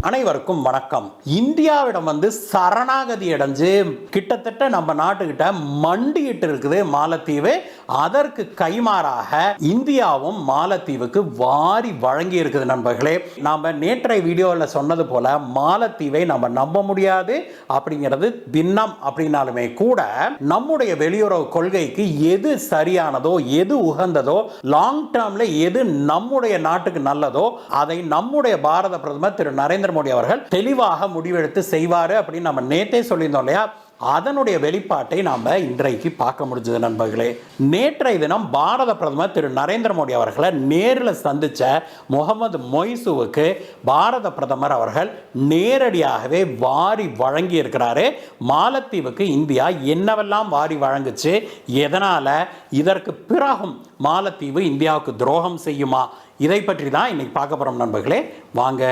அனைவருக்கும் வணக்கம். இந்தியாவிடம் சரணாகதி அடைஞ்சு கிட்டத்தட்ட நம்ம நாட்டுக்கிட்ட மண்டிட்டு இருக்குது மாலத்தீவு. அதற்கு கைமாறாக இந்தியாவும் மாலத்தீவுக்கு வாரி வழங்கி இருக்குது. நண்பர்களே, நாம நேற்றைய வீடியோவில் சொன்னது போல மாலத்தீவை நம்ம நம்ப முடியாது அப்படிங்கிறது திண்ணம். அப்படின்னாலுமே கூட நம்முடைய வெளியுறவு கொள்கைக்கு எது சரியானதோ, எது உகந்ததோ, லாங் டேர்ம்ல எது நம்முடைய நாட்டுக்கு நல்லதோ அதை நம்முடைய பாரத பிரதமர் திரு நரேந்திர மோடி அவர்கள் தெளிவாக முடிவெடுத்து செய்வாரு அப்படின்னு நம்ம நேத்தே சொல்லியிருந்தோம் இல்லையா? அதனுடைய வெளிப்பாட்டை நாம இன்றைக்கு பார்க்க முடிஞ்சது. நண்பர்களே, நேற்றைய தினம் பாரத பிரதமர் திரு நரேந்திர மோடி அவர்களை நேரில் சந்திச்ச முகமது மொய்சுவுக்கு பாரத பிரதமர் அவர்கள் நேரடியாகவே வாரி வழங்கி இருக்கிறாரு. மாலத்தீவுக்கு இந்தியா என்னவெல்லாம் வாரி வழங்குச்சு, எதனால, இதற்கு பிறகும் மாலத்தீவு இந்தியாவுக்கு துரோகம் செய்யுமா, இதை பற்றி தான் இன்னைக்கு பார்க்க போறோம். நண்பர்களே, வாங்க.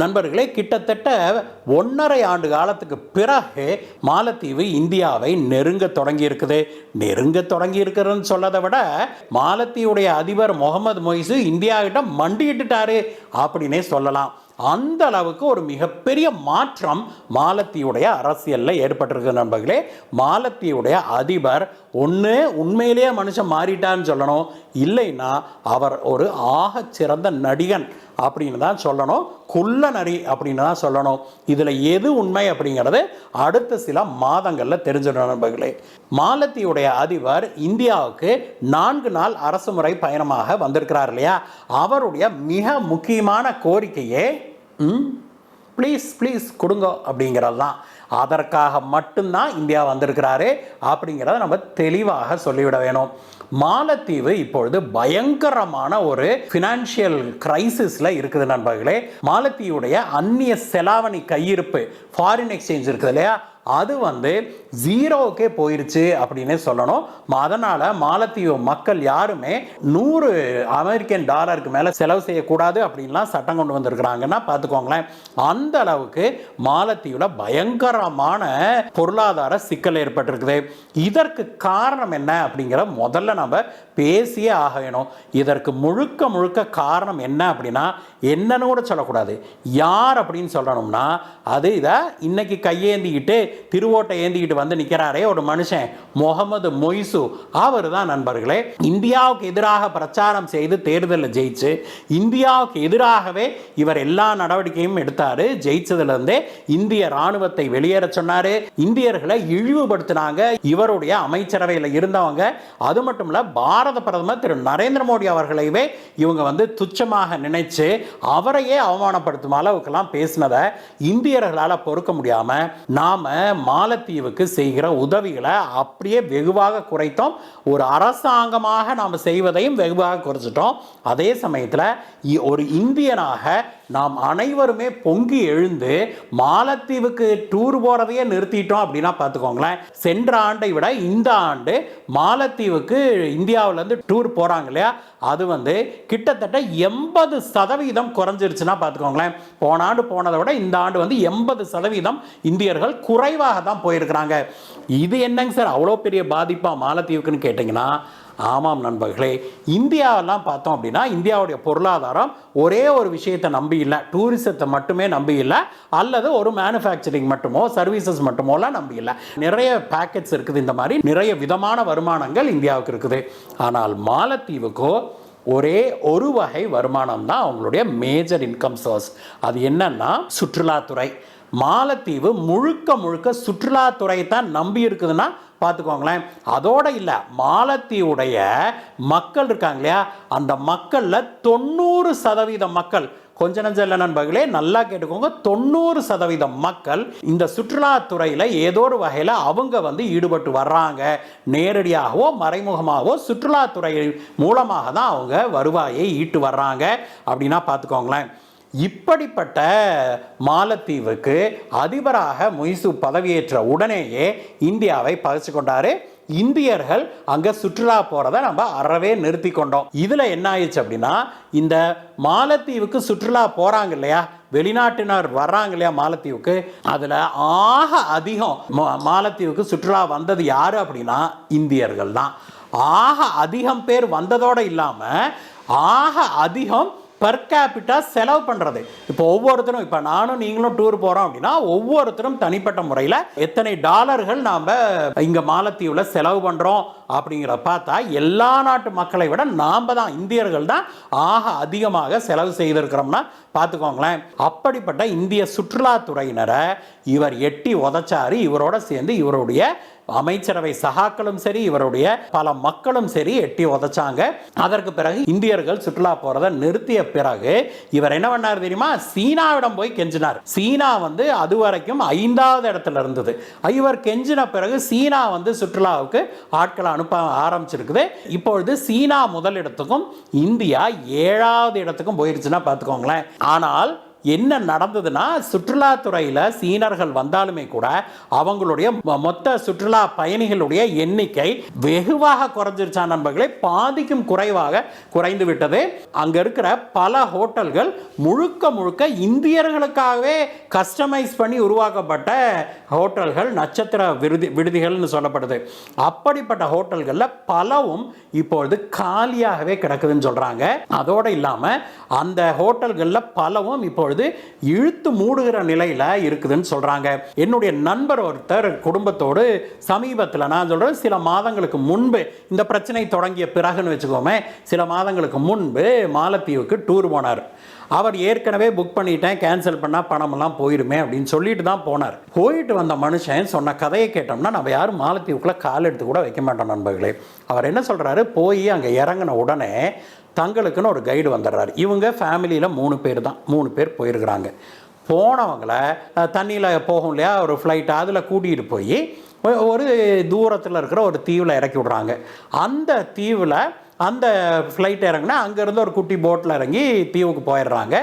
நண்பர்களே, கிட்டத்தட்ட 1.5 ஆண்டு காலத்துக்கு பிறகு மாலத்தீவு இந்தியாவை நெருங்க தொடங்கி இருக்குது. நெருங்க தொடங்கி இருக்கிறதுன்னு சொல்லதை விட மாலத்தீவுடைய அதிபர் முகமது மொய்சு இந்தியா கிட்ட மண்டிட்டுட்டாரு அப்படின்னே சொல்லலாம். அந்த அளவுக்கு ஒரு மிகப்பெரிய மாற்றம் மாலத்தீவுடைய அரசியலில் ஏற்பட்டிருக்கு. நண்பர்களே, மாலத்தீவுடைய அதிபர் ஒன்று உண்மையிலேயே மனுஷன் மாறிட்டான்னு சொல்லணும், இல்லைன்னா அவர் ஒரு ஆகச் சிறந்த நடிகன் அப்படின்னு தான் சொல்லணும், குள்ள நரி அப்படின்னு தான் சொல்லணும். இதில் எது உண்மை அப்படிங்கிறது அடுத்த சில மாதங்களில் தெரிஞ்சிடும். நண்பர்களே, மாலத்தீவுடைய அதிபர் இந்தியாவுக்கு 4 நாள் அரசுமுறை பயணமாக வந்திருக்கிறார் இல்லையா? அவருடைய மிக முக்கியமான கோரிக்கையே ப்ளீஸ் கொடுங்க அப்படிங்கிறது தான். அதற்காக மட்டும்தான் இந்தியா வந்திருக்கிறாரு அப்படிங்கிறத நம்ம தெளிவாக சொல்லிவிட வேணும். மாலத்தீவு இப்பொழுது பயங்கரமான ஒரு ஃபினான்ஷியல் கிரைசிஸ்ல இருக்குது. நண்பர்களே, மாலத்தீவுடைய அந்நிய செலாவணி கையிருப்பு, ஃபாரின் எக்ஸ்சேஞ்ச் இருக்குது இல்லையா, அது 0க்கே போயிருச்சு அப்படின்னு சொல்லணும். அதனால மாலத்தீவு மக்கள் யாருமே $100 மேல செலவு செய்யக்கூடாது அப்படின்லாம் சட்டம் கொண்டு வந்திருக்கிறாங்கன்னா பார்த்துக்கோங்களேன். அந்த அளவுக்கு மாலத்தீவுல பயங்கரமான பொருளாதார சிக்கல் ஏற்பட்டிருக்குது. இதற்கு காரணம் என்ன அப்படிங்கிற முதல்ல நம்ம பேசியே ஆக வேணும். இதற்கு முழுக்க காரணம் என்ன அப்படின்னா, என்னன்னு கூட சொல்லக்கூடாது, யார் அப்படின்னு சொல்லணும்னா, அது இதை இன்னைக்கு கையேந்திக்கிட்டு திருவோட்டை ஏந்திக்கிட்டு நிற்கிறாரே ஒரு மனுஷன், முகமது மொய்சு, அவர் தான். நண்பர்களே, இந்தியாவுக்கு எதிராக பிரச்சாரம் செய்து தேர்தலில் ஜெயிச்சு இந்தியாவுக்கு எதிராகவே இவர் எல்லா நடவடிக்கையும் எடுத்தாரு. ஜெயிச்சதுலேருந்தே இந்திய ராணுவத்தை வெளியேற சொன்னாரு, இந்தியர்களை இழிவுபடுத்தினாங்க இவருடைய அமைச்சரவையில் இருந்தவங்க. அது மட்டும் இல்ல, பாரத பிரதமர் திரு நரேந்திர மோடி அவர்களைவே இவங்க துச்சமாக நினைச்சு அவரையே அவமானப்படுத்தும் அளவுக்கெல்லாம் பேசினதை இந்தியர்களால் பொறுக்க முடியாம நாம மாலத்தீவுக்கு செய்கிற உதவிகளை அப்படியே வெகுவாக குறைத்தோம். ஒரு அரசாங்கமாக நாம் செய்வதையும் வெகுவாக குறைச்சிட்டோம். அதே சமயத்தில் ஒரு இந்தியனாக நாம் அனைவருமே பொங்கி எழுந்து மாலத்தீவுக்கு டூர் போறதையே நிறுத்திட்டோம் அப்படின்னா பார்த்துக்கோங்களேன். சென்ற ஆண்டை விட இந்த ஆண்டு மாலத்தீவுக்கு இந்தியாவிலேருந்து டூர் போறாங்க இல்லையா, அது கிட்டத்தட்ட 80% குறைஞ்சிருச்சுன்னா பார்த்துக்கோங்களேன். போன ஆண்டு போனதை விட இந்த ஆண்டு 80% இந்தியர்கள் குறைவாக தான் போயிருக்கிறாங்க. இது என்னங்க சார் அவ்வளோ பெரிய பாதிப்பா மாலத்தீவுக்குன்னு கேட்டிங்கன்னா, ஆமாம் நண்பர்களே, இந்தியாவெல்லாம் பார்த்தோம் அப்படின்னா இந்தியாவுடைய பொருளாதாரம் ஒரே ஒரு விஷயத்தை நம்பி இல்லை, டூரிசத்தை மட்டுமே நம்பி இல்லை, அல்லது ஒரு மேனுஃபேக்சரிங் மட்டுமோ சர்வீசஸ் மட்டுமோலாம் நம்பி இல்லை. நிறைய பேக்கெட்ஸ் இருக்குது, இந்த மாதிரி நிறைய விதமான வருமானங்கள் இந்தியாவுக்கு இருக்குது. ஆனால் மாலத்தீவுக்கோ ஒரே ஒரு வகை வருமானம் தான் அவங்களுடைய மேஜர் இன்கம் சோர்ஸ். அது என்னன்னா சுற்றுலாத்துறை. மாலத்தீவு முழுக்க சுற்றுலாத்துறை தான் நம்பி இருக்குதுன்னா பார்த்துக்கோங்களேன். அதோட இல்லை, மாலத்தீவுடைய மக்கள் இருக்காங்க இல்லையா, அந்த மக்களில் 90% மக்கள், கொஞ்ச நஞ்சம் இல்லை நண்பர்களே, நல்லா கேட்டுக்கோங்க, 90% மக்கள் இந்த சுற்றுலாத்துறையில் ஏதோ ஒரு வகையில் அவங்க ஈடுபட்டு வர்றாங்க. நேரடியாகவோ மறைமுகமாகவோ சுற்றுலாத்துறை மூலமாக தான் அவங்க வருவாயை ஈட்டு வர்றாங்க அப்படின்னா பார்த்துக்கோங்களேன். இப்படிப்பட்ட மாலத்தீவுக்கு அதிபராக மொய்சு பதவியேற்ற உடனேயே இந்தியாவை பகைச்சு கொண்டாரு. இந்தியர்கள் அங்கே சுற்றுலா போகிறத நம்ம அறவே நிறுத்தி கொண்டோம். இதில் என்ன ஆயிடுச்சு அப்படின்னா, இந்த மாலத்தீவுக்கு சுற்றுலா போகிறாங்க இல்லையா, வெளிநாட்டினர் வர்றாங்க இல்லையா மாலத்தீவுக்கு, அதில் ஆக அதிகம் மாலத்தீவுக்கு சுற்றுலா வந்தது யார் அப்படின்னா இந்தியர்கள் தான். ஆக அதிகம் பேர் வந்ததோடு இல்லாமல் ஆக அதிகம் பர் கேபிட்டா செலவு பண்ணுறது. இப்போ ஒவ்வொருத்தரும், இப்போ நானும் நீங்களும் டூர் போகிறோம் அப்படின்னா ஒவ்வொருத்தரும் தனிப்பட்ட முறையில் எத்தனை டாலர்கள் நாம் இங்கே மாலத்தீவில் செலவு பண்ணுறோம் அப்படிங்கிற பார்த்தா எல்லா நாட்டு மக்களை விட நாம் தான், இந்தியர்கள் தான் ஆக அதிகமாக செலவு செய்திருக்கிறோம்னா பார்த்துக்கோங்களேன். அப்படிப்பட்ட இந்திய சுற்றுலாத்துறையினரை இவர் எட்டி உதச்சாரு. இவரோட சேர்ந்து இவருடைய அமைச்சரவை சகாக்களும் சரி, இவருடைய பல மக்களும் சரி எட்டி உதச்சாங்க. அதற்கு பிறகு இந்தியர்கள் சுற்றுலா போறதை நிறுத்திய பிறகு இவர் என்ன பண்ணார் தெரியுமா? சீனாவிடம் போய் கெஞ்சினார். சீனா அது வரைக்கும் 5வது இடத்துல இருந்தது. இவர் கெஞ்சின பிறகு சீனா சுற்றுலாவுக்கு ஆட்களை அனுப்ப ஆரம்பிச்சிருக்குது. இப்பொழுது சீனா முதலிடத்துக்கும் இந்தியா 7வது இடத்துக்கும் போயிருச்சுன்னா பார்த்துக்கோங்களேன். ஆனால் என்ன நடந்ததுன்னா, சுற்றுலாத்துறையில் சீனர்கள் வந்தாலுமே கூட அவங்களுடைய மொத்த சுற்றுலா பயணிகளுடைய எண்ணிக்கை வெகுவாக குறைஞ்சிருச்சா நண்பர்களே, பாதிக்கும் குறைவாக குறைந்து விட்டது. அங்க இருக்கிற பல ஹோட்டல்கள் முழுக்க முழுக்க இந்தியர்களுக்காகவே கஸ்டமைஸ் பண்ணி உருவாக்கப்பட்ட ஹோட்டல்கள், நட்சத்திர விடுதிகள்னு சொல்லப்படுது. அப்படிப்பட்ட ஹோட்டல்களில் பலவும் இப்பொழுது காலியாகவே கிடக்குதுன்னு சொல்றாங்க. அதோடு இல்லாமல் அந்த ஹோட்டல்களில் பலவும் இப்போ இழுத்து மூடுகிற நிலையில இருக்குதுன்னு சொல்றாங்க. என்னுடைய நண்பர் ஒருத்தர் குடும்பத்தோடு சமீபத்தில், நான் சொல்றேன் சில மாதங்களுக்கு முன்பு, இந்த பிரச்சனை தொடங்கிய பிறகுன்னு வச்சுக்கோமே, சில மாதங்களுக்கு முன்பு மாலத்தீவுக்கு டூர் போனார். அவர் ஏற்கனவே புக் பண்ணிட்டேன், கேன்சல் பண்ணால் பணமெல்லாம் போயிருமே அப்படின்னு சொல்லிட்டு தான் போனார். போயிட்டு வந்த மனுஷன் சொன்ன கதையை கேட்டோம்னா நம்ம யாரும் மாலத்தீவுக்குள்ளே கால் எடுத்து கூட வைக்க மாட்டோம் நண்பர்களே. அவர் என்ன சொல்கிறாரு, போய் அங்கே இறங்கின உடனே தங்களுக்குன்னு ஒரு கைடு வந்துடுறாரு. இவங்க ஃபேமிலியில் 3 பேர் தான், 3 பேர் போயிருக்கிறாங்க. போனவங்களை தண்ணியில் போகும் இல்லையா ஒரு ஃப்ளைட், அதில் கூட்டிகிட்டு போய் ஒரு தூரத்தில் இருக்கிற ஒரு தீவில் இறக்கி விட்றாங்க. அந்த தீவில் அந்த ஃப்ளைட் இறங்கினா அங்கேருந்து ஒரு குட்டி போட்டில் இறங்கி தீவுக்கு போயிடுறாங்க.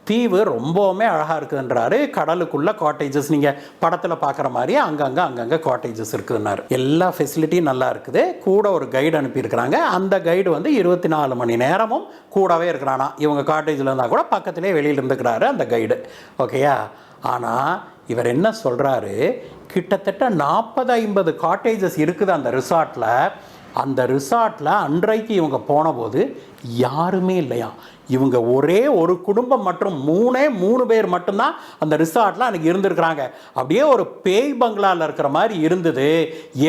தீவு ரொம்பவுமே அழகாக இருக்குதுன்றாரு. கடலுக்குள்ள காட்டேஜஸ், நீங்கள் படத்தில் பார்க்குற மாதிரி அங்கங்கே காட்டேஜஸ் இருக்குதுன்னாரு. எல்லா ஃபெசிலிட்டியும் நல்லா இருக்குது. கூட ஒரு கைடு அனுப்பியிருக்கிறாங்க. அந்த கைடு 24 மணி நேரமும் கூடவே இருக்கிறானா. இவங்க காட்டேஜில் இருந்தால் கூட பக்கத்திலே வெளியில் இருந்துக்கிறாரு அந்த கைடு. ஓகேயா? ஆனால் இவர் என்ன சொல்கிறாரு, கிட்டத்தட்ட 40-50 காட்டேஜஸ் இருக்குது அந்த ரிசார்ட்டில். அந்த ரிசார்ட்டில் அன்றைக்கு இவங்க போன போது யாருமே இல்லையா. இவங்க ஒரே ஒரு குடும்பம் மற்றும் 3 பேர் மட்டும்தான் அந்த ரிசார்ட்டில் அன்றைக்கி இருந்திருக்கிறாங்க. அப்படியே ஒரு பேய் பங்களாவில் இருக்கிற மாதிரி இருந்தது.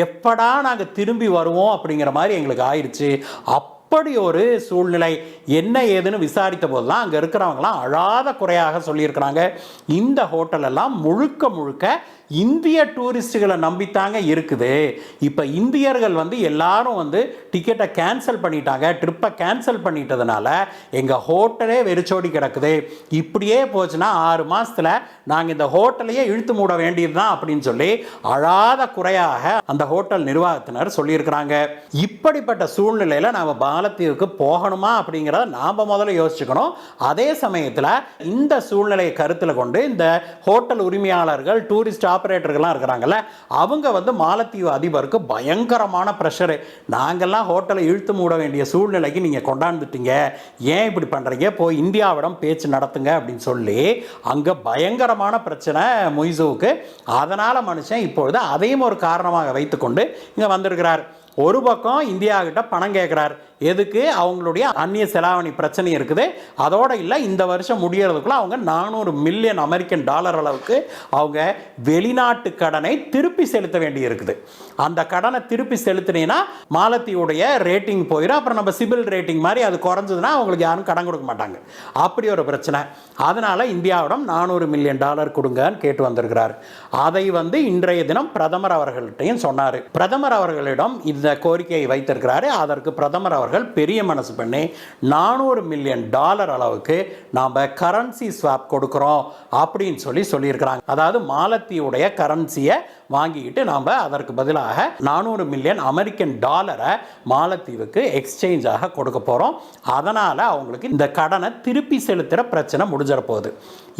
எப்படா நாங்கள் திரும்பி வருவோம் அப்படிங்கிற மாதிரி எங்களுக்கு ஆயிடுச்சு. அப்படி ஒரு சூழ்நிலை. என்ன ஏதுன்னு விசாரித்த போதுதான் அங்கே இருக்கிறவங்களாம் அழாத குறையாக சொல்லியிருக்கிறாங்க, இந்த ஹோட்டல் எல்லாம் முழுக்க முழுக்க இந்திய டூரிஸ்டுகளை நம்பித்தாங்க இருக்குது. இப்போ இந்தியர்கள் எல்லாரும் டிக்கெட்டை கேன்சல் பண்ணிட்டாங்க, ட்ரிப்பை கேன்சல் பண்ணிட்டதுனால எங்கள் ஹோட்டலே வெறிச்சோடி கிடக்குது. இப்படியே போச்சுன்னா 6 மாதத்தில் நாங்கள் இந்த ஹோட்டலையே இழுத்து மூட வேண்டியது தான் அப்படின்னு சொல்லி அழாத குறையாக அந்த ஹோட்டல் நிர்வாகத்தினர் சொல்லியிருக்கிறாங்க. இப்படிப்பட்ட சூழ்நிலையில் நாம் மாலத்தீவுக்கு போகணுமா அப்படிங்கிறத நாம் முதல்ல யோசிச்சுக்கணும். அதே சமயத்தில் இந்த சூழ்நிலையை கருத்தில் கொண்டு இந்த ஹோட்டல் உரிமையாளர்கள், டூரிஸ்ட் ஆபரேட்டர்கள்லாம் இருக்கிறாங்கல்ல, அவங்க மாலத்தீவு அதிபருக்கு பயங்கரமான ப்ரெஷரு. நாங்கள்லாம் ஹோட்டலை இழுத்து மூட வேண்டிய சூழ்நிலைக்கு நீங்கள் கொண்டாந்துட்டீங்க, ஏன் இப்படி பண்ணுறீங்க, போய் இந்தியாவிடம் பேச்சு நடத்துங்க அப்படின்னு சொல்லி அங்கே பயங்கரமான பிரச்சனை முய்ஸுவுக்கு. அதனால் மனுஷன் இப்பொழுது அதையும் ஒரு காரணமாக வைத்துக்கொண்டு இங்கே வந்திருக்கிறார். ஒரு பக்கம் இந்தியா கிட்ட பணம் கேட்குறார். எதுக்கு? அவங்களுடைய அந்நிய செலாவணி பிரச்சனை இருக்குது. அதோடு இல்லை, இந்த வருஷம் முடியறதுக்குள்ள அவங்க 400 மில்லியன் அமெரிக்கன் டாலர் அளவுக்கு அவங்க வெளிநாட்டு கடனை திருப்பி செலுத்த வேண்டி இருக்குது. அந்த கடனை திருப்பி செலுத்தினீங்கன்னா மாலத்தீவுடைய ரேட்டிங் போயிடும். அப்புறம் நம்ம சிபில் ரேட்டிங் மாதிரி அது குறைஞ்சதுன்னா அவங்களுக்கு யாரும் கடன் கொடுக்க மாட்டாங்க. அப்படி ஒரு பிரச்சனை. அதனால் இந்தியாவிடம் 400 மில்லியன் டாலர் கொடுங்கன்னு கேட்டு வந்திருக்கிறார். அதை இன்றைய தினம் பிரதமர் அவர்கள்ட்டையும் சொன்னார். பிரதமர் அவர்களிடம் இந்த கோரிக்கையை வைத்திருக்கிறாரு. அதற்கு பிரதமர் அவர்கள் பெரிய மனசு பண்ணி 400 மில்லியன் டாலர் அளவுக்கு நாம் கரன்சி ஸ்வாப் கொடுக்குறோம் அப்படின்னு சொல்லியிருக்கிறாங்க. அதாவது மாலத்தீவுடைய கரன்சியை வாங்கிக்கிட்டு நாம் அதற்கு பதிலாக 400 மில்லியன் அமெரிக்கன் டாலரை மாலத்தீவுக்கு எக்ஸ்சேஞ்சாக கொடுக்க போகிறோம். அதனால் அவங்களுக்கு இந்த கடனை திருப்பி செலுத்துகிற பிரச்சனை முடிஞ்சிட போகுது.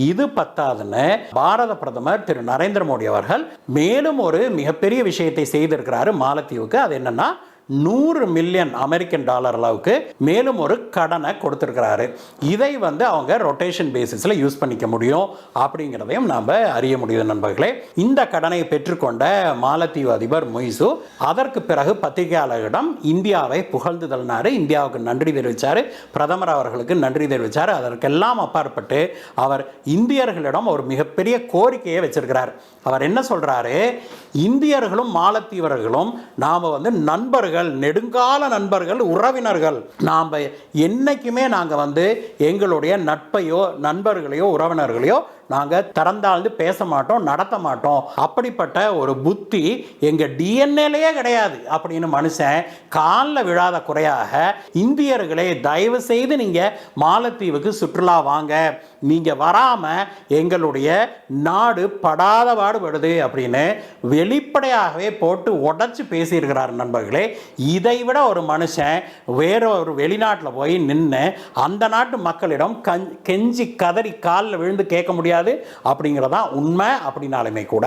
இது பத்தாதுன்னு பாரத பிரதமர் திரு நரேந்திர மோடி அவர்கள் மேலும் ஒரு மிகப்பெரிய விஷயத்தை செய்திருக்கிறாரு மாலத்தீவுக்கு. அது என்னன்னா, $100 மில்லியன் அமெரிக்கன் டாலர் அளவுக்கு மேலும் ஒரு கடனை கொடுத்திருக்கிறாரு. இதை வந்து அவங்க ரொட்டேஷன் பேசிஸில் யூஸ் பண்ணிக்க முடியும் அப்படிங்கிறதையும் நாம் அறிய முடியுது நண்பர்களே. இந்த கடனை பெற்றுக்கொண்ட மாலத்தீவு அதிபர் மொய்சு அதற்கு பிறகு பத்திரிகையாளர்களிடம் இந்தியாவை புகழ்ந்து தள்ளினார். இந்தியாவுக்கு நன்றி தெரிவித்தார், பிரதமர் அவர்களுக்கு நன்றி தெரிவித்தார். அதற்கெல்லாம் அப்பாற்பட்டு அவர் இந்தியர்களிடம் ஒரு மிகப்பெரிய கோரிக்கையை வச்சிருக்கிறார். அவர் என்ன சொல்றாரு, இந்தியர்களும் மாலத்தீவர்களும் நாம் வந்து நண்பர்கள், நெடுங்கால நண்பர்கள், உறவினர்கள். நாம் என்னைக்குமே நாங்கள் வந்து எங்களுடைய நட்பையோ நண்பர்களையோ உறவினர்களையோ நாங்கள் திறந்தாழ்ந்து பேச மாட்டோம், நடத்த மாட்டோம். அப்படிப்பட்ட ஒரு புத்தி எங்கள் டிஎன்ஏலேயே கிடையாது அப்படின்னு மனுஷன் காலில் விழாத குறையாக, இந்தியர்களே தயவு செய்து நீங்கள் மாலத்தீவுக்கு சுற்றுலா வாங்க, நீங்கள் வராமல் எங்களுடைய நாடு படாத பாடுபடுது அப்படின்னு வெளிப்படையாகவே போட்டு உடச்சி பேசியிருக்கிறார் நண்பர்களே. இதை விட ஒரு மனுஷன் வேற ஒரு வெளிநாட்டில் போய் நின்று அந்த நாட்டு மக்களிடம் கெஞ்சி கதறி காலில் விழுந்து கேட்க முடியாது அப்படிங்கிறதா உண்மை. அப்படின்னாலுமே கூட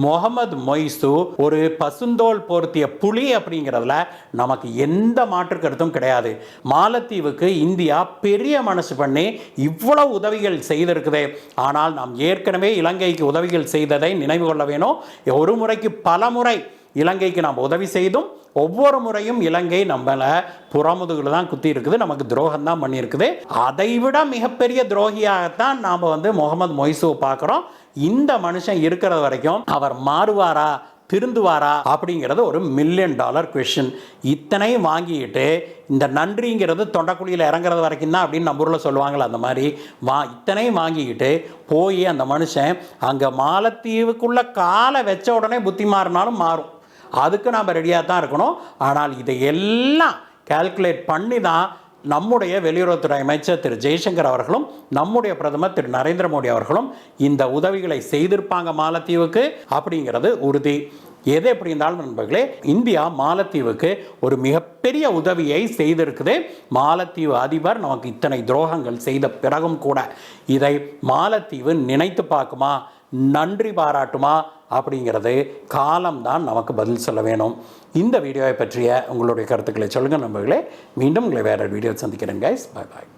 முகமது மொய்சு ஒரு பசுந்தோல் போர்த்திய புலி அப்படிங்கிறதுல நமக்கு எந்த மாற்று கருத்தும் கிடையாது. மாலத்தீவுக்கு இந்தியா பெரிய மனசு பண்ணி இவ்வளவு உதவிகள் செய்திருக்குது. ஆனால் நாம் ஏற்கனவே இலங்கைக்கு உதவிகள் செய்ததை நினைவு கொள்ள வேணும். ஒரு முறைக்கு பல முறை இலங்கைக்கு நாம் உதவி செய்தும் ஒவ்வொரு முறையும் இலங்கை நம்மளை புறமுதுகில் தான் குத்தி இருக்குது, நமக்கு துரோகம் தான் பண்ணியிருக்குது. அதைவிட மிகப்பெரிய துரோகியாகத்தான் நாம் வந்து முகமது மொய்சுவை பார்க்குறோம். இந்த மனுஷன் இருக்கிற வரைக்கும் அவர் மாறுவாரா, திருந்துவாரா அப்படிங்கிறது ஒரு $1 மில்லியன் கொஸ்டின். இத்தனையும் வாங்கிக்கிட்டு இந்த நன்றிங்கிறது தொண்டக்குழியில் இறங்குறது வரைக்கும் தான் அப்படின்னு நம்ம ஊரில் சொல்லுவாங்களே, அந்த மாதிரி இத்தனையும் வாங்கிக்கிட்டு போய் அந்த மனுஷன் அங்கே மாலத்தீவுக்குள்ளே காலை வச்ச உடனே புத்தி மாறினாலும் மாறும். அதுக்கு நாம் ரெடியாக தான் இருக்கணும். ஆனால் இதையெல்லாம் கால்குலேட் பண்ணி தான் நம்முடைய வெளியுறவுத்துறை அமைச்சர் திரு ஜெய்சங்கர் அவர்களும் நம்முடைய பிரதமர் திரு நரேந்திர மோடி அவர்களும் இந்த உதவிகளை செய்திருப்பாங்க மாலத்தீவுக்கு அப்படிங்கிறது உறுதி. எது எப்படி இருந்தாலும் நண்பர்களே, இந்தியா மாலத்தீவுக்கு ஒரு மிகப்பெரிய உதவியை செய்திருக்குது. மாலத்தீவு அதிபர் நமக்கு இத்தனை துரோகங்கள் செய்த பிறகும் கூட இதை மாலத்தீவு நினைத்து பார்க்குமா, நன்றி பாராட்டுமா அப்படிங்கிறது காலம்தான் நமக்கு பதில் சொல்ல வேணும். இந்த வீடியோவை பற்றிய உங்களுடைய கருத்துக்களை சொல்லுங்கள் நண்பர்களே. மீண்டும் உங்களை வேற வீடியோ சந்திக்கிறேன் கைஸ். பாய் பாய்.